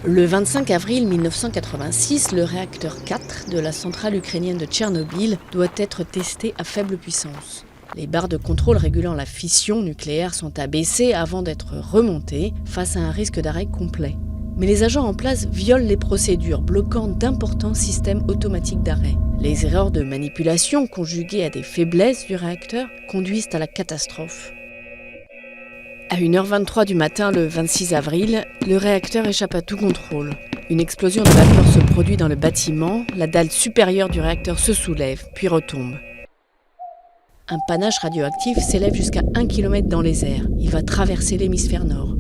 Le 25 avril 1986, le réacteur 4 de la centrale ukrainienne de Tchernobyl doit être testé à faible puissance. Les barres de contrôle régulant la fission nucléaire sont abaissées avant d'être remontées face à un risque d'arrêt complet. Mais les agents en place violent les procédures, bloquant d'importants systèmes automatiques d'arrêt. Les erreurs de manipulation, conjuguées à des faiblesses du réacteur, conduisent à la catastrophe. À 1h23 du matin, le 26 avril, le réacteur échappe à tout contrôle. Une explosion de vapeur se produit dans le bâtiment, la dalle supérieure du réacteur se soulève, puis retombe. Un panache radioactif s'élève jusqu'à 1 km dans les airs. Il va traverser l'hémisphère nord.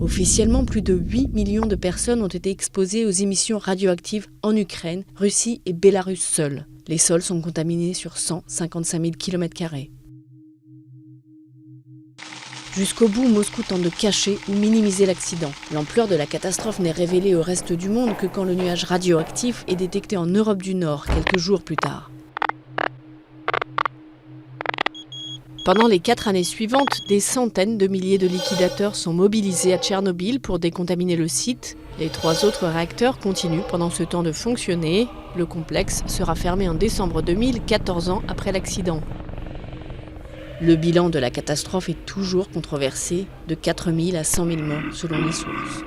Officiellement, plus de 8 millions de personnes ont été exposées aux émissions radioactives en Ukraine, Russie et Bélarus seuls. Les sols sont contaminés sur 155 000 km². Jusqu'au bout, Moscou tente de cacher ou minimiser l'accident. L'ampleur de la catastrophe n'est révélée au reste du monde que quand le nuage radioactif est détecté en Europe du Nord, quelques jours plus tard. Pendant les 4 années suivantes, des centaines de milliers de liquidateurs sont mobilisés à Tchernobyl pour décontaminer le site. Les 3 autres réacteurs continuent pendant ce temps de fonctionner. Le complexe sera fermé en décembre 2000, 14 ans après l'accident. Le bilan de la catastrophe est toujours controversé, de 4 000 à 100 000 morts selon les sources.